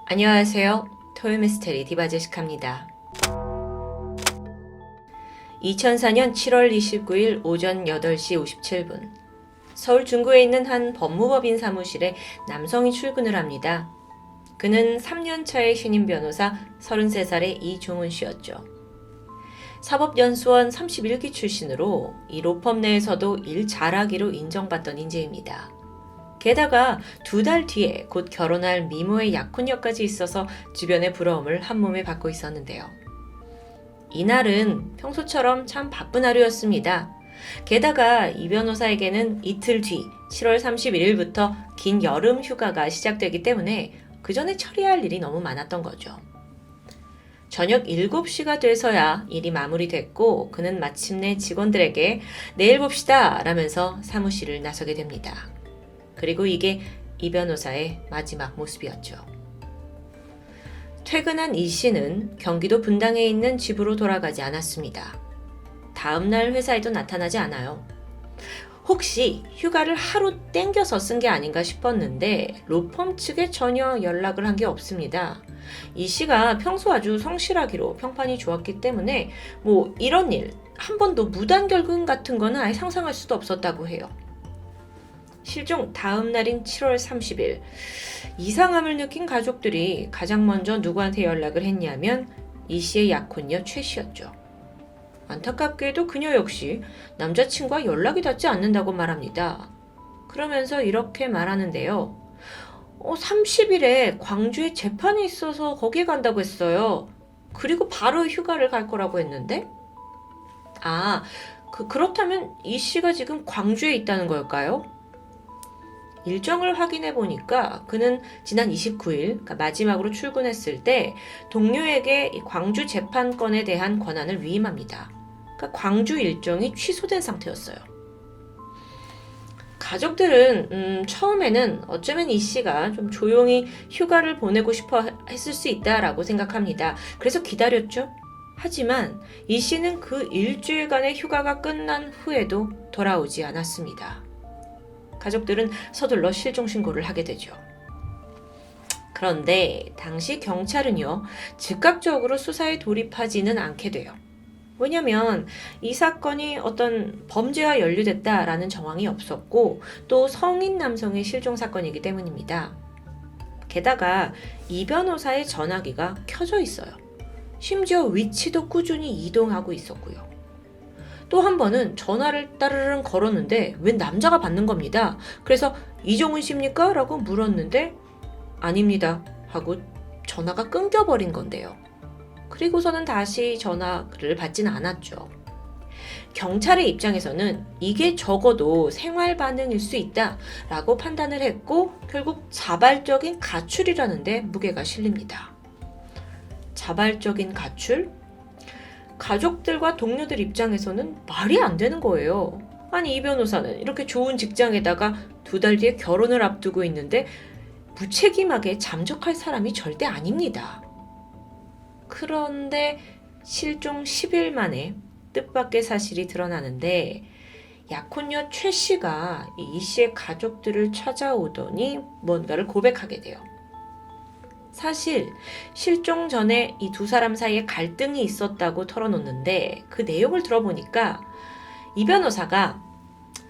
안녕하세요. 토요미스테리 디바제시카입니다. 2004년 7월 29일 오전 8시 57분 서울 중구에 있는 한 법무법인 사무실에 남성이 출근을 합니다. 그는 3년차의 신임 변호사 33살의 이종훈 씨였죠. 사법연수원 31기 출신으로 이 로펌 내에서도 일 잘하기로 인정받던 인재입니다. 게다가 2달 뒤에 곧 결혼할 미모의 약혼녀까지 있어서 주변의 부러움을 한몸에 받고 있었는데요. 이날은 평소처럼 참 바쁜 하루였습니다. 게다가 이 변호사에게는 이틀 뒤 7월 31일부터 긴 여름 휴가가 시작되기 때문에 그 전에 처리할 일이 너무 많았던 거죠. 저녁 7시가 돼서야 일이 마무리됐고 그는 마침내 직원들에게 내일 봅시다 라면서 사무실을 나서게 됩니다. 그리고 이게 이 변호사의 마지막 모습이었죠. 퇴근한 이 씨는 경기도 분당에 있는 집으로 돌아가지 않았습니다. 다음날 회사에도 나타나지 않아요. 혹시 휴가를 하루 땡겨서 쓴 게 아닌가 싶었는데 로펌 측에 전혀 연락을 한 게 없습니다. 이 씨가 평소 아주 성실하기로 평판이 좋았기 때문에 이런 일 한 번도 무단결근 같은 거는 아예 상상할 수도 없었다고 해요. 실종 다음 날인 7월 30일 이상함을 느낀 가족들이 가장 먼저 누구한테 연락을 했냐면 이 씨의 약혼녀 최 씨였죠. 안타깝게도 그녀 역시 남자친구와 연락이 닿지 않는다고 말합니다. 그러면서 이렇게 말하는데요. 30일에 광주에 재판이 있어서 거기에 간다고 했어요. 그리고 바로 휴가를 갈 거라고 했는데? 그렇다면 이 씨가 지금 광주에 있다는 걸까요? 일정을 확인해 보니까 그는 지난 29일, 그러니까 마지막으로 출근했을 때 동료에게 광주 재판권에 대한 권한을 위임합니다. 그러니까 광주 일정이 취소된 상태였어요. 가족들은 처음에는 어쩌면 이 씨가 좀 조용히 휴가를 보내고 싶어 했을 수 있다라고 생각합니다. 그래서 기다렸죠. 하지만 이 씨는 그 일주일간의 휴가가 끝난 후에도 돌아오지 않았습니다. 가족들은 서둘러 실종 신고를 하게 되죠. 그런데 당시 경찰은요, 즉각적으로 수사에 돌입하지는 않게 돼요. 왜냐면 이 사건이 어떤 범죄와 연루됐다라는 정황이 없었고 또 성인 남성의 실종 사건이기 때문입니다. 게다가 이 변호사의 전화기가 켜져 있어요. 심지어 위치도 꾸준히 이동하고 있었고요. 또 한 번은 전화를 따르릉 걸었는데 웬 남자가 받는 겁니다. 그래서 이종훈 씨입니까? 라고 물었는데 아닙니다 하고 전화가 끊겨버린 건데요. 그리고서는 다시 전화를 받지는 않았죠. 경찰의 입장에서는 이게 적어도 생활 반응일 수 있다라고 판단을 했고 결국 자발적인 가출이라는 데 무게가 실립니다. 자발적인 가출? 가족들과 동료들 입장에서는 말이 안 되는 거예요. 아니 이 변호사는 이렇게 좋은 직장에다가 2달 뒤에 결혼을 앞두고 있는데 무책임하게 잠적할 사람이 절대 아닙니다. 그런데 실종 10일 만에 뜻밖의 사실이 드러나는데 약혼녀 최 씨가 이 씨의 가족들을 찾아오더니 뭔가를 고백하게 돼요. 사실 실종 전에 이 두 사람 사이에 갈등이 있었다고 털어놓는데 그 내용을 들어보니까 이 변호사가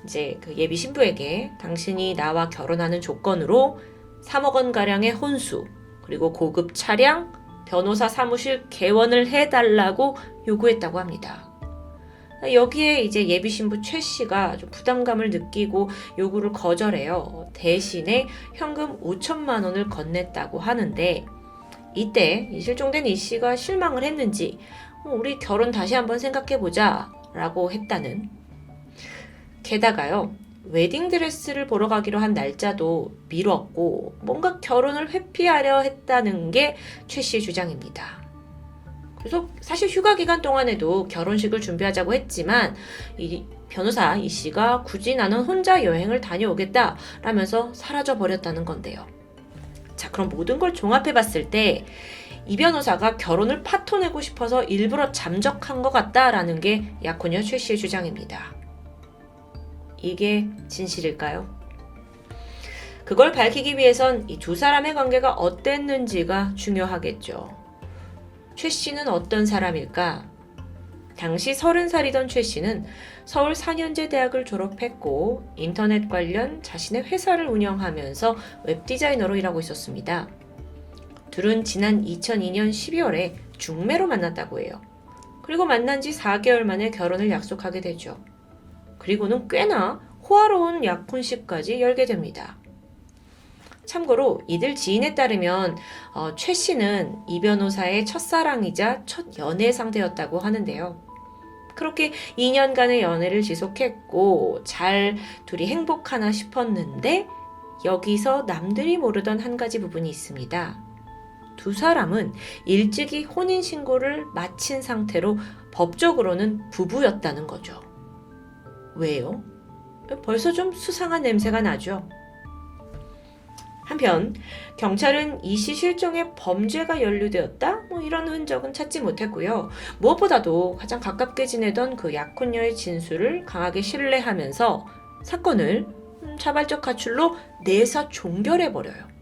이제 그 예비 신부에게 당신이 나와 결혼하는 조건으로 3억 원 가량의 혼수 그리고 고급 차량, 변호사 사무실 개원을 해달라고 요구했다고 합니다. 여기에 이제 예비 신부 최 씨가 좀 부담감을 느끼고 요구를 거절해요. 대신에 현금 5천만 원을 건넸다고 하는데 이때 실종된 이 씨가 실망을 했는지 우리 결혼 다시 한번 생각해보자 라고 했다는. 게다가요. 웨딩드레스를 보러 가기로 한 날짜도 미뤘고 뭔가 결혼을 회피하려 했다는 게 최 씨의 주장입니다. 그래서 사실 휴가 기간 동안에도 결혼식을 준비하자고 했지만 이 변호사 이 씨가 굳이 나는 혼자 여행을 다녀오겠다 라면서 사라져 버렸다는 건데요. 자, 그럼 모든 걸 종합해 봤을 때 이 변호사가 결혼을 파토내고 싶어서 일부러 잠적한 것 같다라는 게 약혼녀 최 씨의 주장입니다. 이게 진실일까요? 그걸 밝히기 위해선 이 두 사람의 관계가 어땠는지가 중요하겠죠. 최 씨는 어떤 사람일까? 당시 30살이던 최 씨는 서울 4년제 대학을 졸업했고 인터넷 관련 자신의 회사를 운영하면서 웹디자이너로 일하고 있었습니다. 둘은 지난 2002년 12월에 중매로 만났다고 해요. 그리고 만난 지 4개월 만에 결혼을 약속하게 되죠. 그리고는 꽤나 호화로운 약혼식까지 열게 됩니다. 참고로 이들 지인에 따르면 최 씨는 이 변호사의 첫사랑이자 첫 연애 상대였다고 하는데요. 그렇게 2년간의 연애를 지속했고 잘 둘이 행복하나 싶었는데 여기서 남들이 모르던 한 가지 부분이 있습니다. 두 사람은 일찍이 혼인신고를 마친 상태로 법적으로는 부부였다는 거죠. 왜요? 벌써 좀 수상한 냄새가 나죠. 한편 경찰은 이 씨 실종에 범죄가 연루되었다? 이런 흔적은 찾지 못했고요. 무엇보다도 가장 가깝게 지내던 그 약혼녀의 진술을 강하게 신뢰하면서 사건을 자발적 가출로 내사 종결해버려요.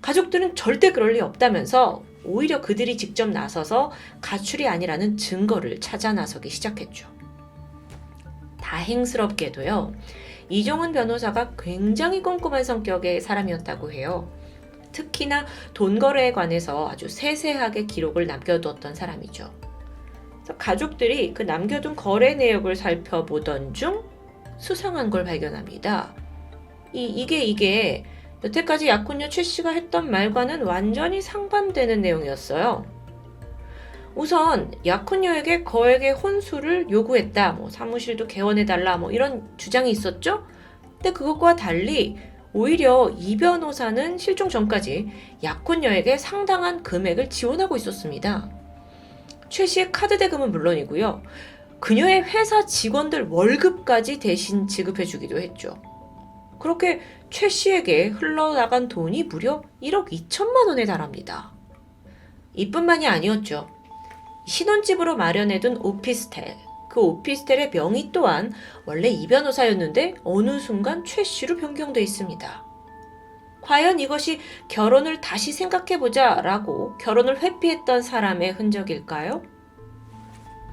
가족들은 절대 그럴 리 없다면서 오히려 그들이 직접 나서서 가출이 아니라는 증거를 찾아 나서기 시작했죠. 다행스럽게도요. 이종훈 변호사가 굉장히 꼼꼼한 성격의 사람이었다고 해요. 특히나 돈 거래에 관해서 아주 세세하게 기록을 남겨두었던 사람이죠. 그래서 가족들이 그 남겨둔 거래 내역을 살펴보던 중 수상한 걸 발견합니다. 이게 여태까지 약혼녀 최 씨가 했던 말과는 완전히 상반되는 내용이었어요. 우선 약혼녀에게 거액의 혼수를 요구했다. 사무실도 개원해달라. 이런 주장이 있었죠. 근데 그것과 달리 오히려 이 변호사는 실종 전까지 약혼녀에게 상당한 금액을 지원하고 있었습니다. 최 씨의 카드 대금은 물론이고요. 그녀의 회사 직원들 월급까지 대신 지급해주기도 했죠. 그렇게 최 씨에게 흘러나간 돈이 무려 1억 2천만 원에 달합니다. 이뿐만이 아니었죠. 신혼집으로 마련해둔 오피스텔, 그 오피스텔의 명의 또한 원래 이 변호사였는데 어느 순간 최 씨로 변경돼 있습니다. 과연 이것이 결혼을 다시 생각해보자 라고 결혼을 회피했던 사람의 흔적일까요?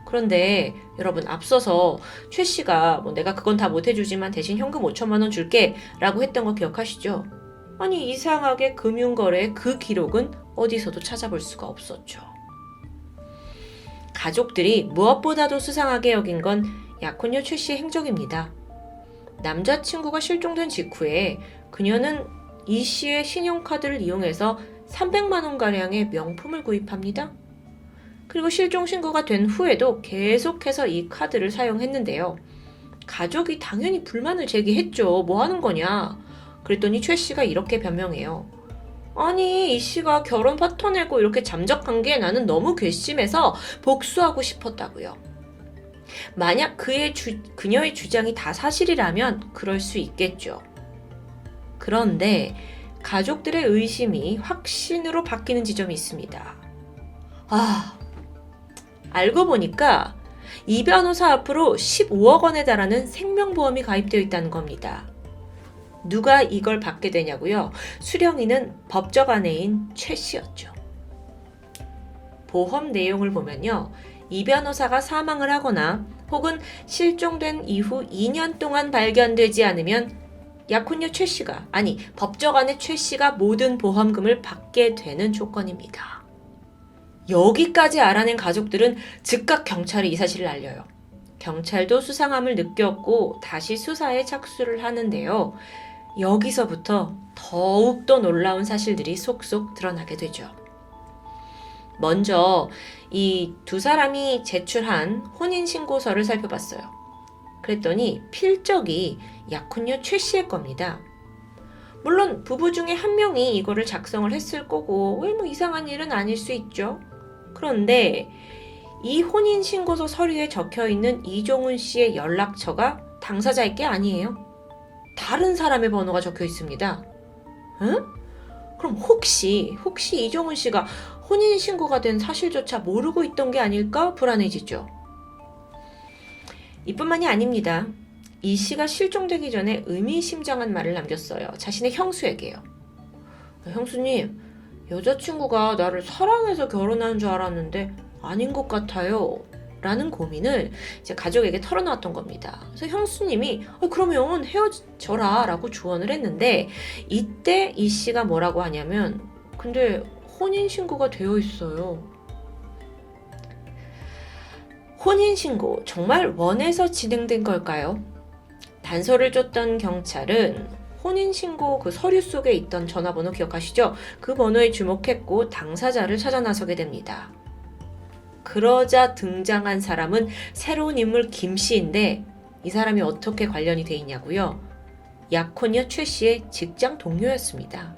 그런데 여러분 앞서서 최 씨가 내가 그건 다 못해주지만 대신 현금 5천만 원 줄게 라고 했던 거 기억하시죠? 아니 이상하게 금융거래의 그 기록은 어디서도 찾아볼 수가 없었죠. 가족들이 무엇보다도 수상하게 여긴 건 약혼녀 최 씨의 행적입니다. 남자친구가 실종된 직후에 그녀는 이 씨의 신용카드를 이용해서 300만 원가량의 명품을 구입합니다. 그리고 실종 신고가 된 후에도 계속해서 이 카드를 사용했는데요. 가족이 당연히 불만을 제기했죠. 뭐 하는 거냐? 그랬더니 최 씨가 이렇게 변명해요. 아니 이 씨가 결혼 파토 내고 이렇게 잠적한 게 나는 너무 괘씸해서 복수하고 싶었다고요. 만약 그녀의 주장이 다 사실이라면 그럴 수 있겠죠. 그런데 가족들의 의심이 확신으로 바뀌는 지점이 있습니다. 알고 보니까 이 변호사 앞으로 15억 원에 달하는 생명보험이 가입되어 있다는 겁니다. 누가 이걸 받게 되냐고요? 수령인은 법적 아내인 최 씨였죠. 보험 내용을 보면요. 이 변호사가 사망을 하거나 혹은 실종된 이후 2년 동안 발견되지 않으면 약혼녀 최 씨가, 아니 법적 아내 최 씨가 모든 보험금을 받게 되는 조건입니다. 여기까지 알아낸 가족들은 즉각 경찰에 이 사실을 알려요. 경찰도 수상함을 느꼈고 다시 수사에 착수를 하는데요. 여기서부터 더욱더 놀라운 사실들이 속속 드러나게 되죠. 먼저 이 두 사람이 제출한 혼인신고서를 살펴봤어요. 그랬더니 필적이 약혼녀 최 씨의 겁니다. 물론 부부 중에 한 명이 이거를 작성을 했을 거고 왜 이상한 일은 아닐 수 있죠. 그런데 이 혼인신고서 서류에 적혀있는 이종훈 씨의 연락처가 당사자의 게 아니에요. 다른 사람의 번호가 적혀 있습니다. 응? 그럼 혹시 이종훈 씨가 혼인신고가 된 사실조차 모르고 있던 게 아닐까 불안해지죠. 이뿐만이 아닙니다. 이 씨가 실종되기 전에 의미심장한 말을 남겼어요. 자신의 형수에게요. 형수님, 여자친구가 나를 사랑해서 결혼한 줄 알았는데 아닌 것 같아요. 라는 고민을 이제 가족에게 털어놓았던 겁니다. 그래서 형수님이 그러면 헤어져라 라고 조언을 했는데 이때 이 씨가 뭐라고 하냐면 근데 혼인신고가 되어 있어요. 혼인신고 정말 원해서 진행된 걸까요? 단서를 줬던 경찰은 혼인신고 그 서류 속에 있던 전화번호 기억하시죠? 그 번호에 주목했고 당사자를 찾아 나서게 됩니다. 그러자 등장한 사람은 새로운 인물 김 씨인데 이 사람이 어떻게 관련이 돼 있냐고요? 약혼녀 최 씨의 직장 동료였습니다.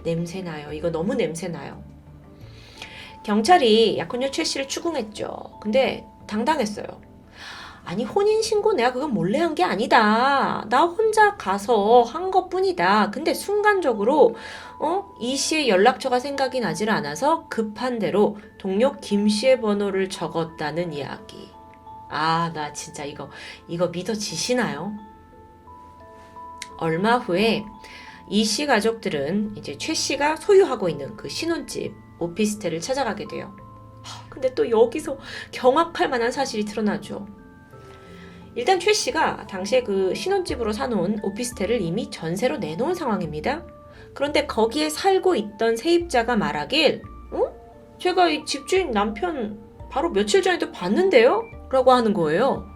냄새나요. 이거 너무 냄새나요. 경찰이 약혼녀 최 씨를 추궁했죠. 근데 당당했어요. 아니 혼인신고 내가 그건 몰래 한 게 아니다. 나 혼자 가서 한 것뿐이다. 근데 순간적으로 이 씨의 연락처가 생각이 나질 않아서 급한 대로 동료 김 씨의 번호를 적었다는 이야기. 나 진짜 이거 믿어지시나요? 얼마 후에 이 씨 가족들은 이제 최 씨가 소유하고 있는 그 신혼집 오피스텔을 찾아가게 돼요. 근데 또 여기서 경악할 만한 사실이 드러나죠. 일단 최 씨가 당시에 그 신혼집으로 사놓은 오피스텔을 이미 전세로 내놓은 상황입니다. 그런데 거기에 살고 있던 세입자가 말하길 제가 이 집주인 남편 바로 며칠 전에도 봤는데요? 라고 하는 거예요.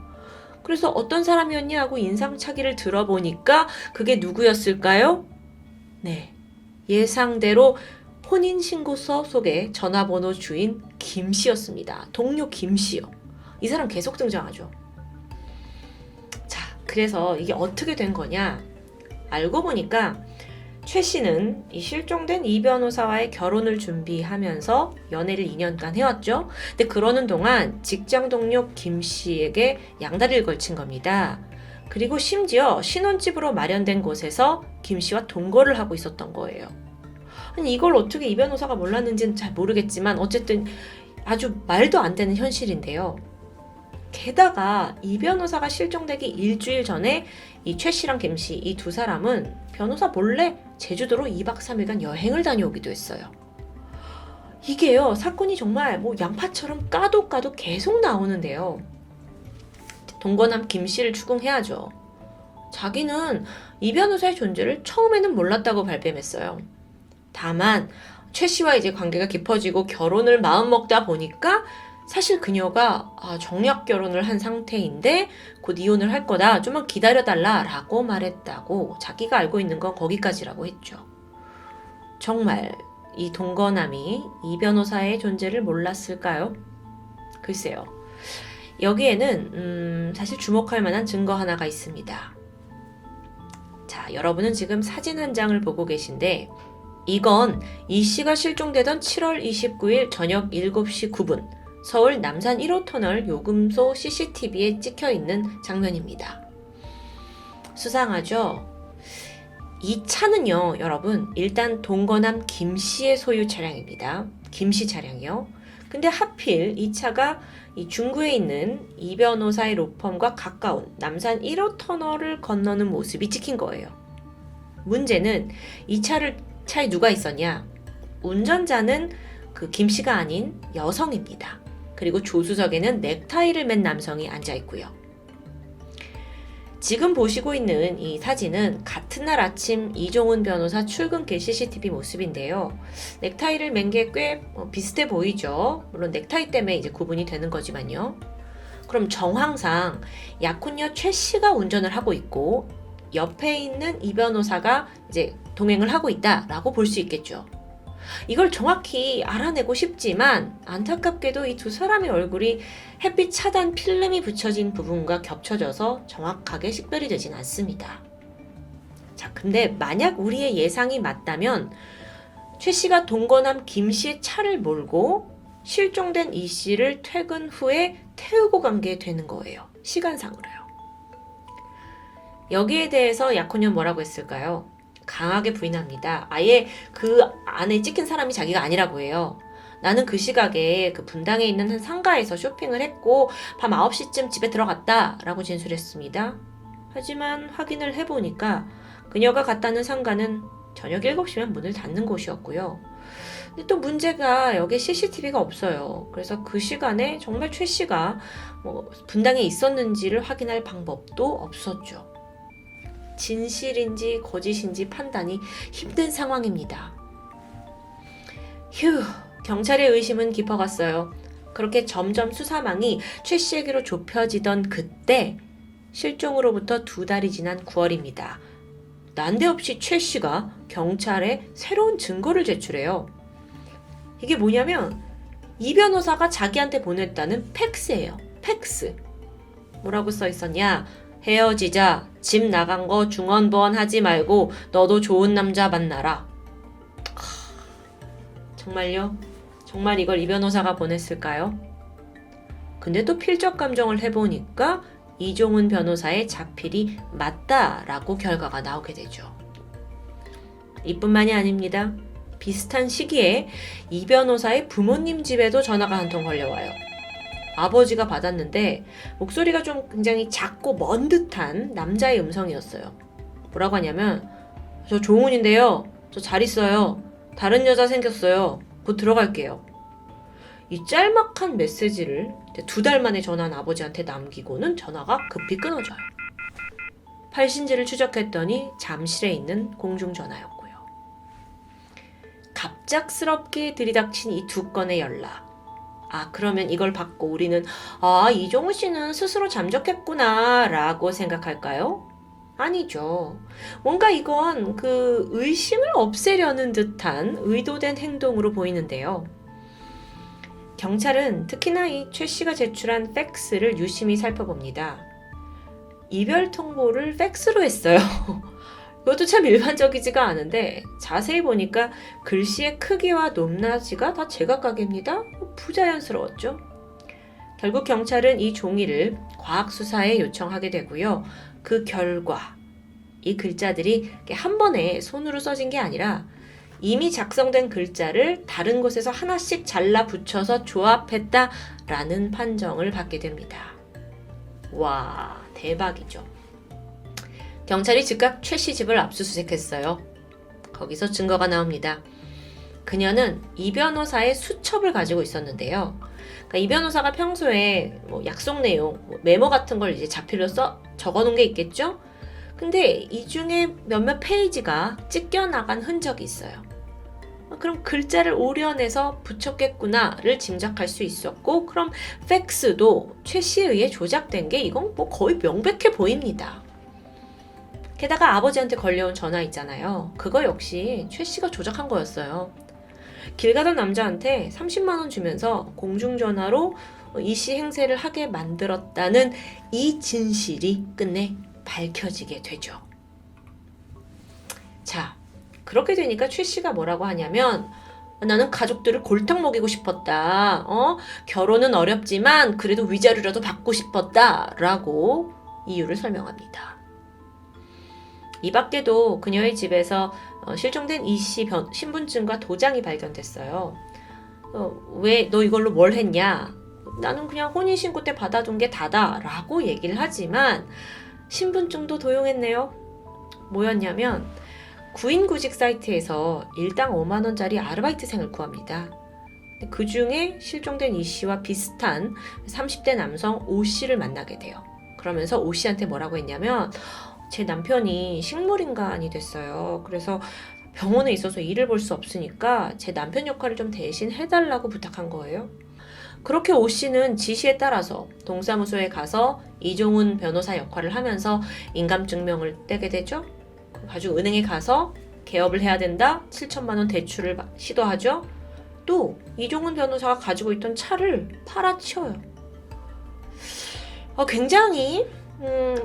그래서 어떤 사람이었냐 하고 인상착의를 들어보니까 그게 누구였을까요? 네, 예상대로 혼인신고서 속에 전화번호 주인 김 씨였습니다. 동료 김 씨요. 이 사람 계속 등장하죠. 그래서 이게 어떻게 된 거냐? 알고 보니까 최 씨는 이 실종된 이 변호사와의 결혼을 준비하면서 연애를 2년간 해왔죠. 근데 그러는 동안 직장 동료 김 씨에게 양다리를 걸친 겁니다. 그리고 심지어 신혼집으로 마련된 곳에서 김 씨와 동거를 하고 있었던 거예요. 아니 이걸 어떻게 이 변호사가 몰랐는지는 잘 모르겠지만 어쨌든 아주 말도 안 되는 현실인데요. 게다가 이 변호사가 실종되기 일주일 전에 이 최 씨랑 김 씨 이 두 사람은 변호사 몰래 제주도로 2박 3일간 여행을 다녀오기도 했어요. 이게요 사건이 정말 뭐 양파처럼 까도 계속 나오는데요. 동거남 김 씨를 추궁해야죠. 자기는 이 변호사의 존재를 처음에는 몰랐다고 발뺌했어요. 다만 최 씨와 이제 관계가 깊어지고 결혼을 마음먹다 보니까 사실 그녀가 정략 결혼을 한 상태인데 곧 이혼을 할 거다. 좀만 기다려달라 라고 말했다고 자기가 알고 있는 건 거기까지라고 했죠. 정말 이 동거남이 이 변호사의 존재를 몰랐을까요? 글쎄요. 여기에는 사실 주목할 만한 증거 하나가 있습니다. 자, 여러분은 지금 사진 한 장을 보고 계신데 이건 이 씨가 실종되던 7월 29일 저녁 7시 9분 서울 남산 1호 터널 요금소 CCTV에 찍혀있는 장면입니다. 수상하죠? 이 차는요, 여러분, 일단 동거남 김 씨의 소유 차량입니다. 김 씨 차량이요. 근데 하필 이 차가 이 중구에 있는 이 변호사의 로펌과 가까운 남산 1호 터널을 건너는 모습이 찍힌 거예요. 문제는 이 차에 누가 있었냐? 운전자는 그 김 씨가 아닌 여성입니다. 그리고 조수석에는 넥타이를 맨 남성이 앉아 있고요. 지금 보시고 있는 이 사진은 같은 날 아침 이종훈 변호사 출근길 CCTV 모습인데요. 넥타이를 맨 게 꽤 비슷해 보이죠. 물론 넥타이 때문에 이제 구분이 되는 거지만요. 그럼 정황상 약혼녀 최 씨가 운전을 하고 있고 옆에 있는 이 변호사가 이제 동행을 하고 있다라고 볼 수 있겠죠. 이걸 정확히 알아내고 싶지만 안타깝게도 이 두 사람의 얼굴이 햇빛 차단 필름이 붙여진 부분과 겹쳐져서 정확하게 식별이 되진 않습니다. 자, 근데 만약 우리의 예상이 맞다면 최 씨가 동거남 김 씨의 차를 몰고 실종된 이 씨를 퇴근 후에 태우고 간 게 되는 거예요. 시간상으로요. 여기에 대해서 약혼녀는 뭐라고 했을까요? 강하게 부인합니다. 아예 그 안에 찍힌 사람이 자기가 아니라고 해요. 나는 그 시각에 그 분당에 있는 한 상가에서 쇼핑을 했고 밤 9시쯤 집에 들어갔다 라고 진술했습니다. 하지만 확인을 해보니까 그녀가 갔다는 상가는 저녁 7시면 문을 닫는 곳이었고요. 근데 또 문제가 여기에 CCTV가 없어요. 그래서 그 시간에 정말 최 씨가 분당에 있었는지를 확인할 방법도 없었죠. 진실인지 거짓인지 판단이 힘든 상황입니다. 휴, 경찰의 의심은 깊어갔어요. 그렇게 점점 수사망이 최 씨에게로 좁혀지던 그때 실종으로부터 2달이 지난 9월입니다. 난데없이 최 씨가 경찰에 새로운 증거를 제출해요. 이게 뭐냐면 이 변호사가 자기한테 보냈다는 팩스예요. 팩스. 뭐라고 써 있었냐? 헤어지자. 집 나간 거 중언부언 하지 말고 너도 좋은 남자 만나라. 정말요? 정말 이걸 이 변호사가 보냈을까요? 근데 또 필적 감정을 해보니까 이종훈 변호사의 자필이 맞다라고 결과가 나오게 되죠. 이뿐만이 아닙니다. 비슷한 시기에 이 변호사의 부모님 집에도 전화가 한 통 걸려와요. 아버지가 받았는데 목소리가 좀 굉장히 작고 먼 듯한 남자의 음성이었어요. 뭐라고 하냐면 저 조은인데요. 저 잘 있어요. 다른 여자 생겼어요. 곧 들어갈게요. 이 짤막한 메시지를 2달 만에 전화한 아버지한테 남기고는 전화가 급히 끊어져요. 팔신지를 추적했더니 잠실에 있는 공중전화였고요. 갑작스럽게 들이닥친 이 2건의 연락. 그러면 이걸 받고 우리는 이종훈 씨는 스스로 잠적했구나 라고 생각할까요? 아니죠. 뭔가 이건 그 의심을 없애려는 듯한 의도된 행동으로 보이는데요. 경찰은 특히나 이 최 씨가 제출한 팩스를 유심히 살펴봅니다. 이별 통보를 팩스로 했어요. 이것도 참 일반적이지가 않은데 자세히 보니까 글씨의 크기와 높낮이가 다 제각각입니다. 부자연스러웠죠. 결국 경찰은 이 종이를 과학수사에 요청하게 되고요. 그 결과 이 글자들이 한 번에 손으로 써진 게 아니라 이미 작성된 글자를 다른 곳에서 하나씩 잘라 붙여서 조합했다라는 판정을 받게 됩니다. 와, 대박이죠. 경찰이 즉각 최 씨 집을 압수수색했어요. 거기서 증거가 나옵니다. 그녀는 이 변호사의 수첩을 가지고 있었는데요. 그러니까 이 변호사가 평소에 약속 내용, 메모 같은 걸 이제 자필로 적어놓은 게 있겠죠? 근데 이 중에 몇몇 페이지가 찢겨나간 흔적이 있어요. 그럼 글자를 오려내서 붙였겠구나를 짐작할 수 있었고, 그럼 팩스도 최 씨에 의해 조작된 게 이건 거의 명백해 보입니다. 게다가 아버지한테 걸려온 전화 있잖아요. 그거 역시 최 씨가 조작한 거였어요. 길 가던 남자한테 30만 원 주면서 공중전화로 이 씨 행세를 하게 만들었다는 이 진실이 끝내 밝혀지게 되죠. 자, 그렇게 되니까 최 씨가 뭐라고 하냐면 나는 가족들을 골탕 먹이고 싶었다. 결혼은 어렵지만 그래도 위자료라도 받고 싶었다. 라고 이유를 설명합니다. 이 밖에도 그녀의 집에서 실종된 이 씨 신분증과 도장이 발견됐어요. 왜 너 이걸로 뭘 했냐? 나는 그냥 혼인신고 때 받아둔 게 다다 라고 얘기를 하지만 신분증도 도용했네요. 뭐였냐면 구인구직 사이트에서 일당 5만원짜리 아르바이트생을 구합니다. 그 중에 실종된 이 씨와 비슷한 30대 남성 오 씨를 만나게 돼요. 그러면서 오 씨한테 뭐라고 했냐면 제 남편이 식물인간이 됐어요. 그래서 병원에 있어서 일을 볼 수 없으니까 제 남편 역할을 좀 대신 해달라고 부탁한 거예요. 그렇게 오 씨는 지시에 따라서 동사무소에 가서 이종훈 변호사 역할을 하면서 인감증명을 떼게 되죠. 가지고 은행에 가서 개업을 해야 된다. 7천만 원 대출을 시도하죠. 또 이종훈 변호사가 가지고 있던 차를 팔아치워요. 굉장히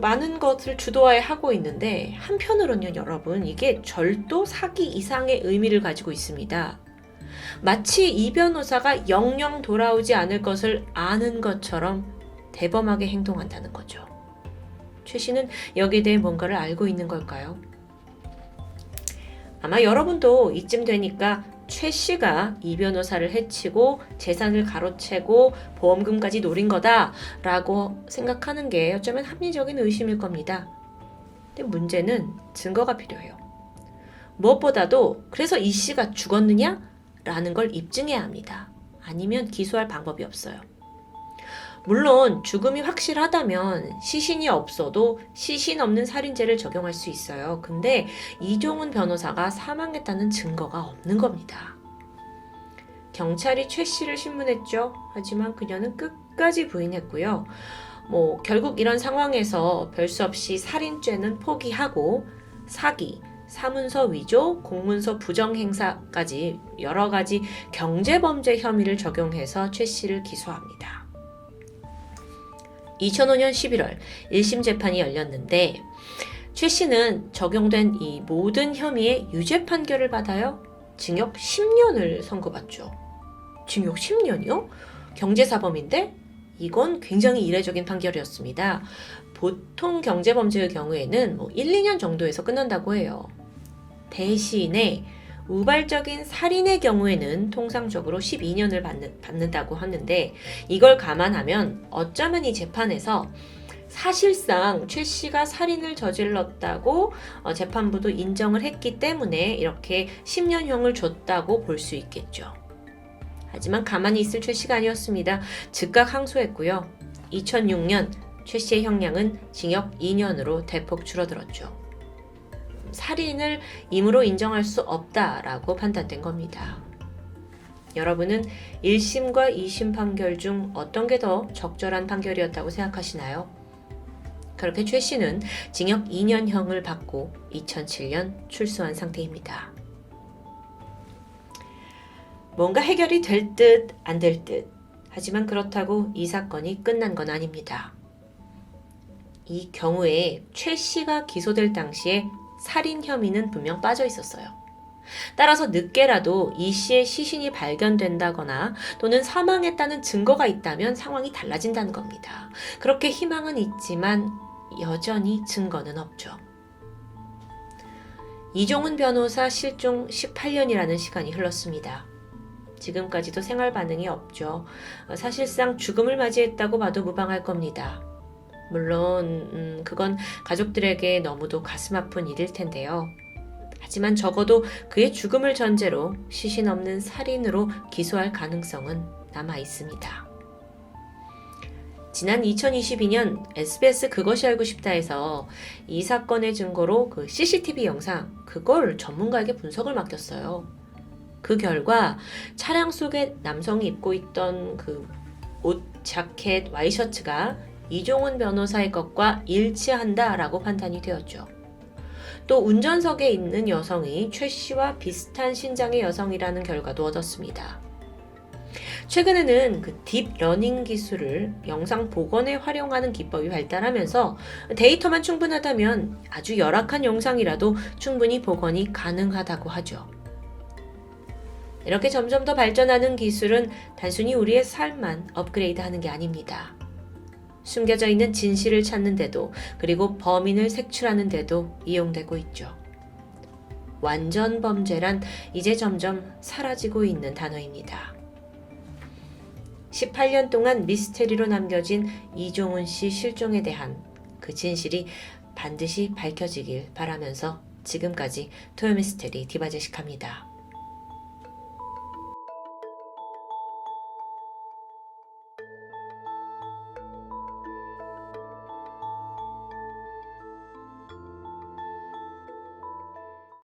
많은 것을 주도하고 있는데 한편으로는 여러분 이게 절도 사기 이상의 의미를 가지고 있습니다. 마치 이 변호사가 영영 돌아오지 않을 것을 아는 것처럼 대범하게 행동한다는 거죠. 최 씨는 여기에 대해 뭔가를 알고 있는 걸까요? 아마 여러분도 이쯤 되니까 최 씨가 이 변호사를 해치고 재산을 가로채고 보험금까지 노린 거다라고 생각하는 게 어쩌면 합리적인 의심일 겁니다. 근데 문제는 증거가 필요해요. 무엇보다도 그래서 이 씨가 죽었느냐? 라는 걸 입증해야 합니다. 아니면 기소할 방법이 없어요. 물론 죽음이 확실하다면 시신이 없어도 시신 없는 살인죄를 적용할 수 있어요. 근데 이종훈 변호사가 사망했다는 증거가 없는 겁니다. 경찰이 최 씨를 신문했죠. 하지만 그녀는 끝까지 부인했고요. 결국 이런 상황에서 별 수 없이 살인죄는 포기하고 사기, 사문서 위조, 공문서 부정 행사까지 여러 가지 경제범죄 혐의를 적용해서 최 씨를 기소합니다. 2005년 11월 1심 재판이 열렸는데 최 씨는 적용된 이 모든 혐의의 유죄 판결을 받아요. 징역 10년을 선고받죠. 징역 10년이요? 경제사범인데? 이건 굉장히 이례적인 판결이었습니다. 보통 경제범죄의 경우에는 1, 2년 정도에서 끝난다고 해요. 대신에 우발적인 살인의 경우에는 통상적으로 12년을 받는다고 하는데 이걸 감안하면 어쩌면 이 재판에서 사실상 최 씨가 살인을 저질렀다고 재판부도 인정을 했기 때문에 이렇게 10년형을 줬다고 볼 수 있겠죠. 하지만 가만히 있을 최 씨가 아니었습니다. 즉각 항소했고요. 2006년 최 씨의 형량은 징역 2년으로 대폭 줄어들었죠. 살인을 임으로 인정할 수 없다라고 판단된 겁니다. 여러분은 1심과 2심 판결 중 어떤 게 더 적절한 판결이었다고 생각하시나요? 그렇게 최 씨는 징역 2년형을 받고 2007년 출소한 상태입니다. 뭔가 해결이 될 듯 안 될 듯. 하지만 그렇다고 이 사건이 끝난 건 아닙니다. 이 경우에 최 씨가 기소될 당시에 살인 혐의는 분명 빠져 있었어요. 따라서 늦게라도 이 씨의 시신이 발견된다거나 또는 사망했다는 증거가 있다면 상황이 달라진다는 겁니다. 그렇게 희망은 있지만 여전히 증거는 없죠. 이종훈 변호사 실종 18년이라는 시간이 흘렀습니다. 지금까지도 생활 반응이 없죠. 사실상 죽음을 맞이했다고 봐도 무방할 겁니다. 물론 그건 가족들에게 너무도 가슴 아픈 일일 텐데요. 하지만 적어도 그의 죽음을 전제로 시신 없는 살인으로 기소할 가능성은 남아 있습니다. 지난 2022년 SBS 그것이 알고 싶다에서 이 사건의 증거로 그 CCTV 영상 그걸 전문가에게 분석을 맡겼어요. 그 결과 차량 속에 남성이 입고 있던 그 옷, 자켓, 와이셔츠가 이종훈 변호사의 것과 일치한다라고 판단이 되었죠. 또 운전석에 있는 여성이 최 씨와 비슷한 신장의 여성이라는 결과도 얻었습니다. 최근에는 그 딥러닝 기술을 영상 복원에 활용하는 기법이 발달하면서 데이터만 충분하다면 아주 열악한 영상이라도 충분히 복원이 가능하다고 하죠. 이렇게 점점 더 발전하는 기술은 단순히 우리의 삶만 업그레이드하는 게 아닙니다. 숨겨져 있는 진실을 찾는 데도 그리고 범인을 색출하는 데도 이용되고 있죠. 완전 범죄란 이제 점점 사라지고 있는 단어입니다. 18년 동안 미스테리로 남겨진 이종훈 씨 실종에 대한 그 진실이 반드시 밝혀지길 바라면서 지금까지 토요미스테리 디바제식합니다.